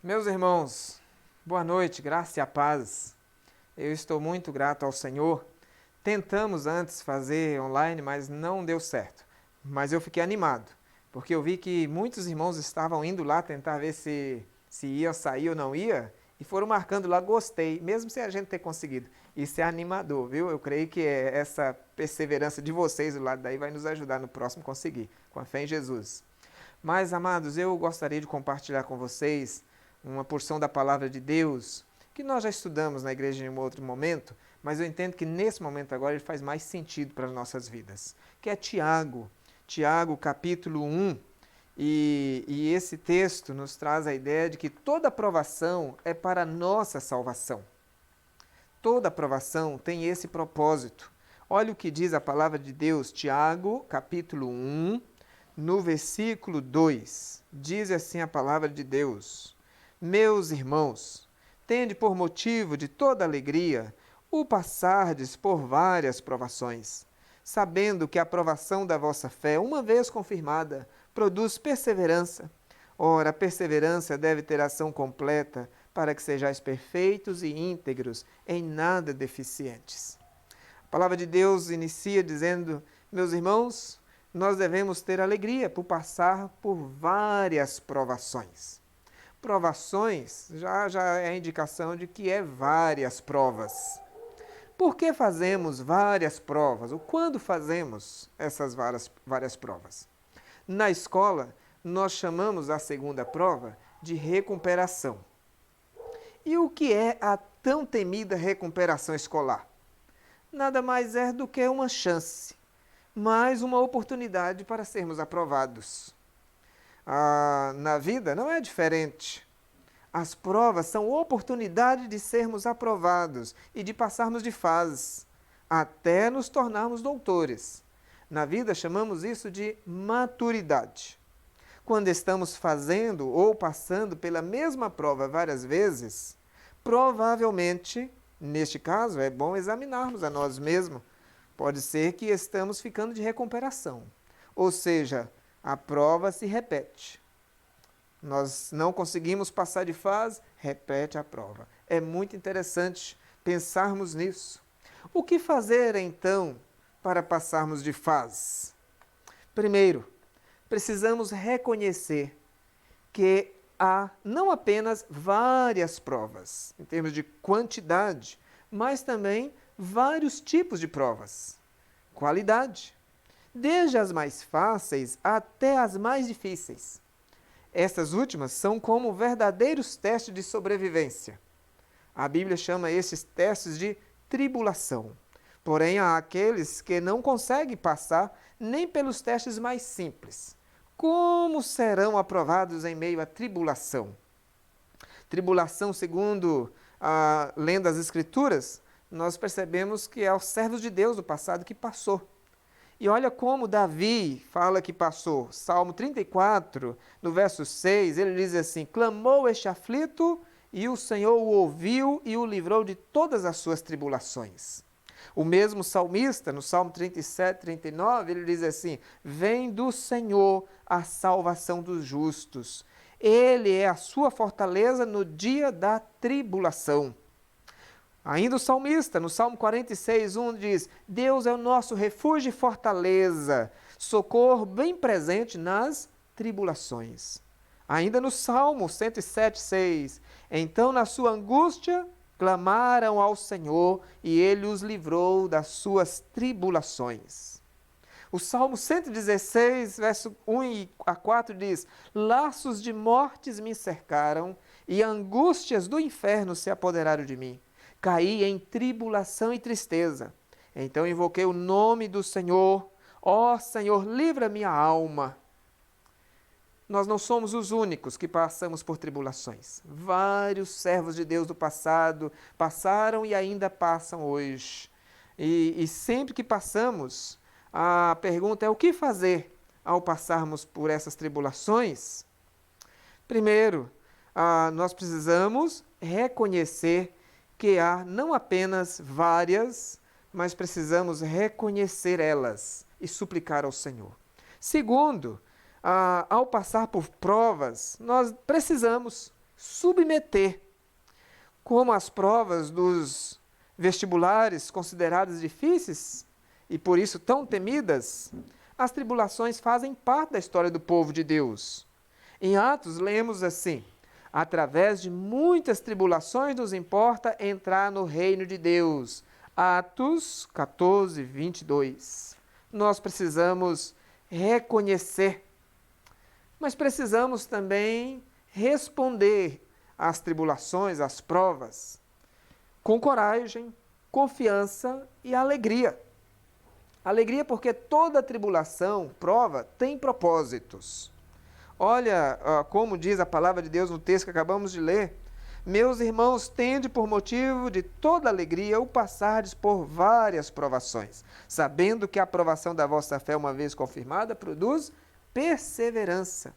Meus irmãos, boa noite, graça e a paz. Eu estou muito grato ao Senhor. Tentamos antes fazer online, mas não deu certo. Mas eu fiquei animado, porque eu vi que muitos irmãos estavam indo lá tentar ver se ia sair ou não ia, e foram marcando lá, gostei, mesmo sem a gente ter conseguido. Isso é animador, viu? Eu creio que essa perseverança de vocês do lado daí vai nos ajudar no próximo conseguir, com a fé em Jesus. Mas, amados, eu gostaria de compartilhar com vocês uma porção da palavra de Deus que nós já estudamos na igreja em um outro momento, mas eu entendo que nesse momento agora ele faz mais sentido para as nossas vidas, que é Tiago. Tiago, capítulo 1, e esse texto nos traz a ideia de que toda aprovação é para a nossa salvação. Toda aprovação tem esse propósito. Olha o que diz a palavra de Deus, Tiago, capítulo 1, no versículo 2. Diz assim a palavra de Deus: Meus irmãos, tende por motivo de toda alegria o passardes por várias provações, sabendo que a provação da vossa fé, uma vez confirmada, produz perseverança. Ora, a perseverança deve ter ação completa, para que sejais perfeitos e íntegros, em nada deficientes. A palavra de Deus inicia dizendo: meus irmãos, nós devemos ter alegria por passar por várias provações. Provações já é a indicação de que é várias provas. Por que fazemos várias provas? Ou quando fazemos essas várias provas? Na escola, nós chamamos a segunda prova de recuperação. E o que é a tão temida recuperação escolar? Nada mais é do que uma chance, mais uma oportunidade para sermos aprovados. Na vida não é diferente. As provas são oportunidade de sermos aprovados e de passarmos de fases, até nos tornarmos doutores. Na vida chamamos isso de maturidade. Quando estamos fazendo ou passando pela mesma prova várias vezes, provavelmente, neste caso, é bom examinarmos a nós mesmos. Pode ser que estamos ficando de recuperação. Ou seja, a prova se repete. Nós não conseguimos passar de fase, repete a prova. É muito interessante pensarmos nisso. O que fazer, então, para passarmos de fase? Primeiro, precisamos reconhecer que há não apenas várias provas, em termos de quantidade, mas também vários tipos de provas. Qualidade. Desde as mais fáceis até as mais difíceis. Estas últimas são como verdadeiros testes de sobrevivência. A Bíblia chama esses testes de tribulação. Porém, há aqueles que não conseguem passar nem pelos testes mais simples. Como serão aprovados em meio à tribulação? Tribulação, segundo lendo as Escrituras, nós percebemos que é os servos de Deus do passado que passou. E olha como Davi fala que passou. Salmo 34, no verso 6, ele diz assim: clamou este aflito, e o Senhor o ouviu e o livrou de todas as suas tribulações. O mesmo salmista, no Salmo 37, 39, ele diz assim: vem do Senhor a salvação dos justos. Ele é a sua fortaleza no dia da tribulação. Ainda o salmista, no Salmo 46, 1 diz: Deus é o nosso refúgio e fortaleza, socorro bem presente nas tribulações. Ainda no Salmo 107, 6, então na sua angústia clamaram ao Senhor e ele os livrou das suas tribulações. O Salmo 116, verso 1 a 4 diz: laços de mortes me cercaram e angústias do inferno se apoderaram de mim. Caí em tribulação e tristeza. Então invoquei o nome do Senhor. Ó Senhor, livra minha alma. Nós não somos os únicos que passamos por tribulações. Vários servos de Deus do passado passaram e ainda passam hoje. E sempre que passamos, a pergunta é: o que fazer ao passarmos por essas tribulações? Primeiro, nós precisamos reconhecer que há não apenas várias, mas precisamos reconhecer elas e suplicar ao Senhor. Segundo, ao passar por provas, nós precisamos submeter. Como as provas dos vestibulares consideradas difíceis e por isso tão temidas, as tribulações fazem parte da história do povo de Deus. Em Atos, lemos assim: através de muitas tribulações nos importa entrar no reino de Deus. Atos 14, 22. Nós precisamos reconhecer, mas precisamos também responder às tribulações, às provas, com coragem, confiança e alegria. Alegria porque toda tribulação, prova, tem propósitos. Olha como diz a palavra de Deus no texto que acabamos de ler. Meus irmãos, tende por motivo de toda alegria o passardes por várias provações, sabendo que a aprovação da vossa fé, uma vez confirmada, produz perseverança.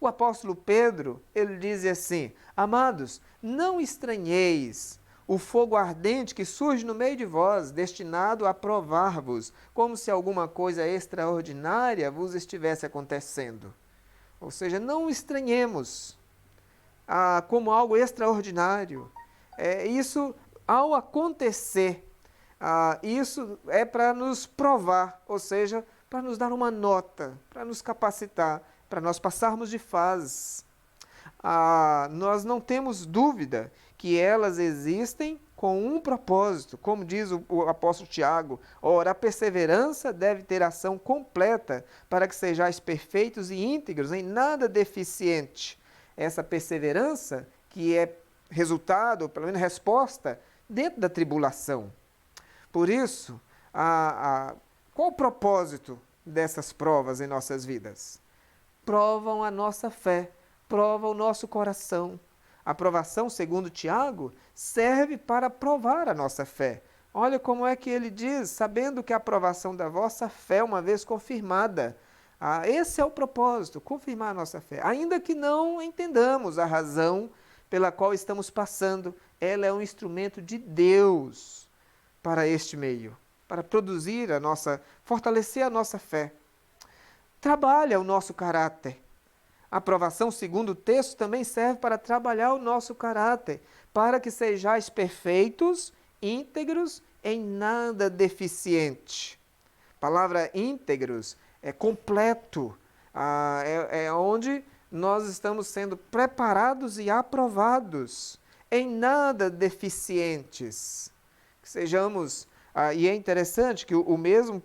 O apóstolo Pedro, ele diz assim: amados, não estranheis o fogo ardente que surge no meio de vós, destinado a provar-vos, como se alguma coisa extraordinária vos estivesse acontecendo. Ou seja, não estranhemos como algo extraordinário. Isso, ao acontecer, isso é para nos provar, ou seja, para nos dar uma nota, para nos capacitar, para nós passarmos de fases. Nós não temos dúvida que elas existem com um propósito, como diz o apóstolo Tiago: ora, a perseverança deve ter ação completa, para que sejais perfeitos e íntegros, em nada deficiente. Essa perseverança que é resultado, ou pelo menos resposta, dentro da tribulação. Por isso, qual o propósito dessas provas em nossas vidas? Provam a nossa fé, provam o nosso coração. A provação, segundo Tiago, serve para provar a nossa fé. Olha como é que ele diz: sabendo que a aprovação da vossa fé, uma vez confirmada. Esse é o propósito, confirmar a nossa fé. Ainda que não entendamos a razão pela qual estamos passando, ela é um instrumento de Deus para este meio, para produzir fortalecer a nossa fé. Trabalha o nosso caráter. A aprovação, segundo o texto, também serve para trabalhar o nosso caráter, para que sejais perfeitos, íntegros, em nada deficiente. A palavra íntegros é completo, é onde nós estamos sendo preparados e aprovados, em nada deficientes. Que sejamos, e é interessante que o mesmo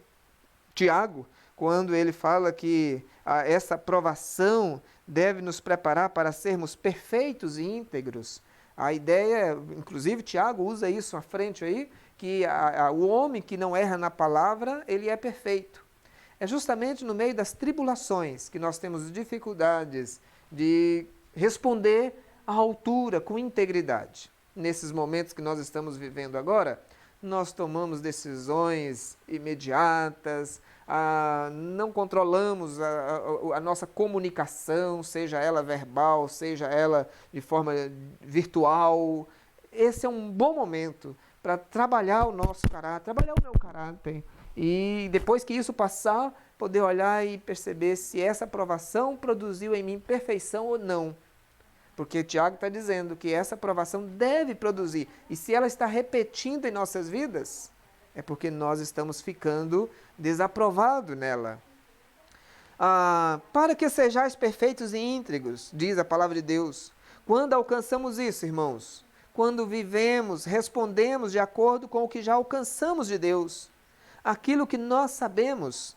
Tiago, quando ele fala que essa aprovação deve nos preparar para sermos perfeitos e íntegros, a ideia, inclusive Tiago usa isso à frente aí, que o homem que não erra na palavra, ele é perfeito. É justamente no meio das tribulações que nós temos dificuldades de responder à altura, com integridade. Nesses momentos que nós estamos vivendo agora, nós tomamos decisões imediatas, não controlamos a nossa comunicação, seja ela verbal, seja ela de forma virtual. Esse é um bom momento para trabalhar o nosso caráter, trabalhar o meu caráter. E depois que isso passar, poder olhar e perceber se essa aprovação produziu em mim perfeição ou não. Porque Tiago está dizendo que essa aprovação deve produzir. E se ela está repetindo em nossas vidas, é porque nós estamos ficando desaprovados nela. Para que sejais perfeitos e íntegros, diz a palavra de Deus. Quando alcançamos isso, irmãos? Quando vivemos, respondemos de acordo com o que já alcançamos de Deus. Aquilo que nós sabemos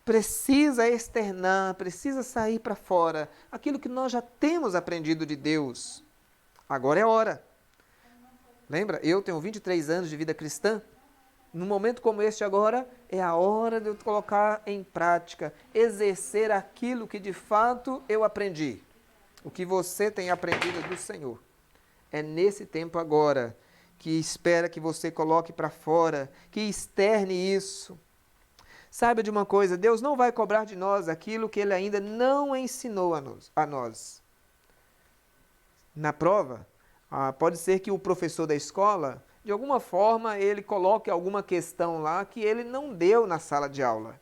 precisa externar, precisa sair para fora. Aquilo que nós já temos aprendido de Deus. Agora é hora. Lembra? Eu tenho 23 anos de vida cristã. Num momento como este agora, é a hora de eu colocar em prática, exercer aquilo que de fato eu aprendi. O que você tem aprendido do Senhor. É nesse tempo agora que espera que você coloque para fora, que externe isso. Saiba de uma coisa, Deus não vai cobrar de nós aquilo que Ele ainda não ensinou a nós. Na prova, pode ser que o professor da escola, de alguma forma, ele coloque alguma questão lá que ele não deu na sala de aula.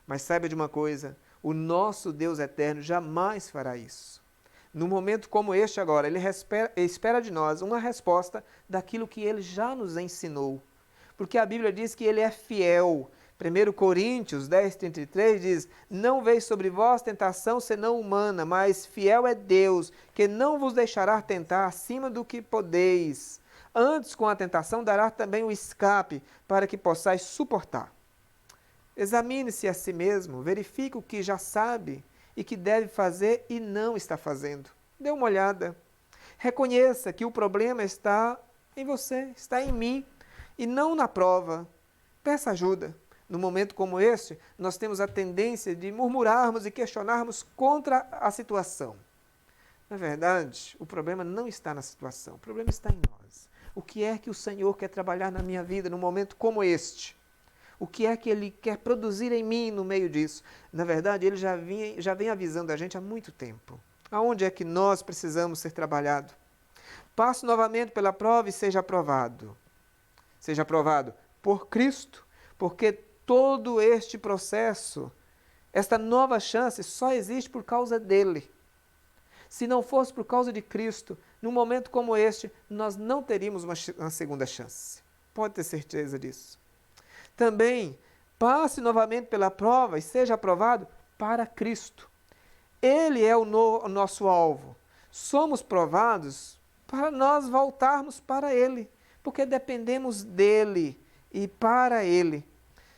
Mas saiba de uma coisa, o nosso Deus eterno jamais fará isso. No momento como este agora, ele espera de nós uma resposta daquilo que ele já nos ensinou. Porque a Bíblia diz que ele é fiel. 1 Coríntios 10:33 diz: Não veio sobre vós tentação senão humana, mas fiel é Deus, que não vos deixará tentar acima do que podeis. Antes, com a tentação, dará também o escape, para que possais suportar. Examine-se a si mesmo, verifique o que já sabe e que deve fazer e não está fazendo. Dê uma olhada. Reconheça que o problema está em você, está em mim, e não na prova. Peça ajuda. No momento como este, nós temos a tendência de murmurarmos e questionarmos contra a situação. Na verdade, o problema não está na situação, o problema está em nós. O que é que o Senhor quer trabalhar na minha vida num momento como este? O que é que Ele quer produzir em mim no meio disso? Na verdade, Ele já vem avisando a gente há muito tempo. Aonde é que nós precisamos ser trabalhados? Passe novamente pela prova e seja aprovado. Seja aprovado por Cristo, porque todo este processo, esta nova chance, só existe por causa dele. Se não fosse por causa de Cristo, num momento como este, nós não teríamos uma segunda chance. Pode ter certeza disso. Também, passe novamente pela prova e seja aprovado para Cristo. Ele é o nosso alvo. Somos provados para nós voltarmos para Ele, porque dependemos dEle e para Ele.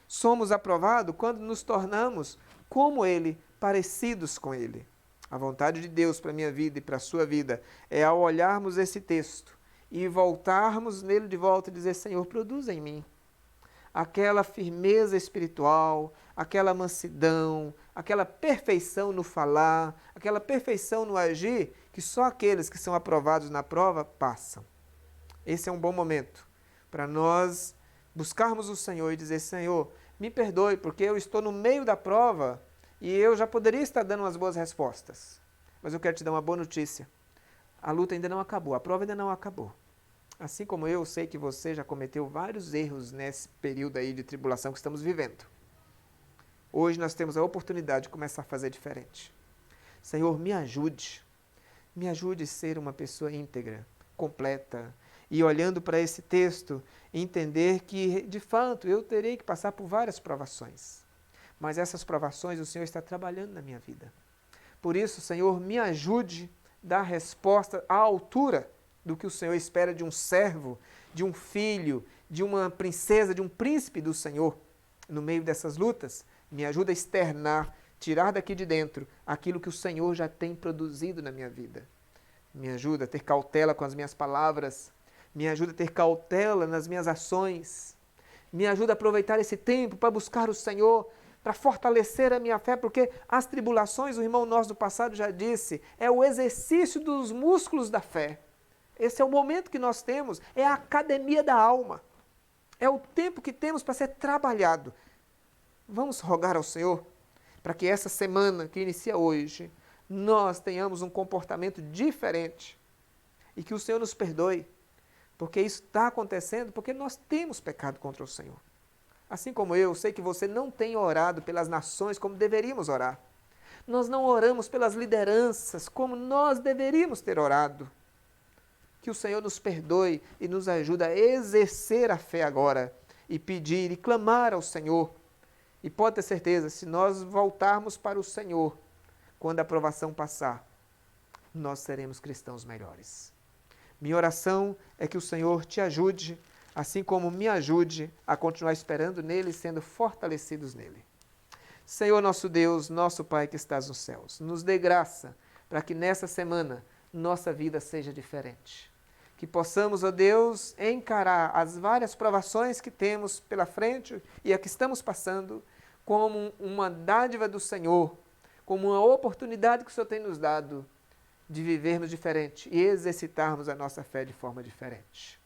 Somos aprovados quando nos tornamos como Ele, parecidos com Ele. A vontade de Deus para a minha vida e para a sua vida é ao olharmos esse texto e voltarmos nele de volta e dizer: Senhor, produz em mim aquela firmeza espiritual, aquela mansidão, aquela perfeição no falar, aquela perfeição no agir, que só aqueles que são aprovados na prova passam. Esse é um bom momento para nós buscarmos o Senhor e dizer: Senhor, me perdoe, porque eu estou no meio da prova e eu já poderia estar dando umas boas respostas. Mas eu quero te dar uma boa notícia. A luta ainda não acabou, a prova ainda não acabou. Assim como eu sei que você já cometeu vários erros nesse período aí de tribulação que estamos vivendo. Hoje nós temos a oportunidade de começar a fazer diferente. Senhor, me ajude a ser uma pessoa íntegra, completa, e olhando para esse texto, entender que, de fato, eu terei que passar por várias provações. Mas essas provações o Senhor está trabalhando na minha vida. Por isso, Senhor, me ajude a dar resposta à altura do que o Senhor espera de um servo, de um filho, de uma princesa, de um príncipe do Senhor. No meio dessas lutas, me ajuda a externar, tirar daqui de dentro aquilo que o Senhor já tem produzido na minha vida. Me ajuda a ter cautela com as minhas palavras, me ajuda a ter cautela nas minhas ações, me ajuda a aproveitar esse tempo para buscar o Senhor, para fortalecer a minha fé, porque as tribulações, o irmão nosso do passado já disse, é o exercício dos músculos da fé. Esse é o momento que nós temos, é a academia da alma. É o tempo que temos para ser trabalhado. Vamos rogar ao Senhor para que essa semana que inicia hoje, nós tenhamos um comportamento diferente e que o Senhor nos perdoe, porque isso está acontecendo porque nós temos pecado contra o Senhor. Assim como eu sei que você não tem orado pelas nações como deveríamos orar. Nós não oramos pelas lideranças como nós deveríamos ter orado. Que o Senhor nos perdoe e nos ajude a exercer a fé agora e pedir e clamar ao Senhor. E pode ter certeza, se nós voltarmos para o Senhor, quando a provação passar, nós seremos cristãos melhores. Minha oração é que o Senhor te ajude, assim como me ajude a continuar esperando nele e sendo fortalecidos nele. Senhor nosso Deus, nosso Pai que estás nos céus, nos dê graça para que nessa semana nossa vida seja diferente. Que possamos, ó Deus, encarar as várias provações que temos pela frente e a que estamos passando como uma dádiva do Senhor, como uma oportunidade que o Senhor tem nos dado de vivermos diferente e exercitarmos a nossa fé de forma diferente.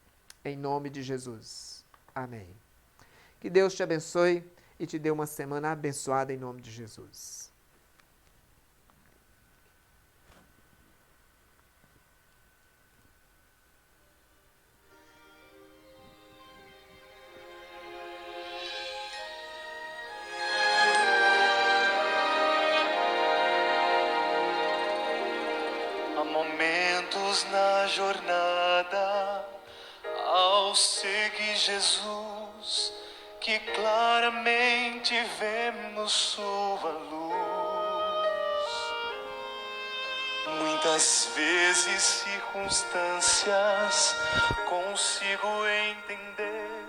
Em nome de Jesus. Amém. Que Deus te abençoe e te dê uma semana abençoada em nome de Jesus. Momentos na jornada ao seguir Jesus que claramente vemos sua luz. Muitas vezes circunstâncias consigo entender,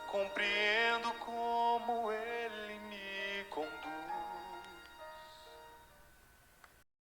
compreendo como ele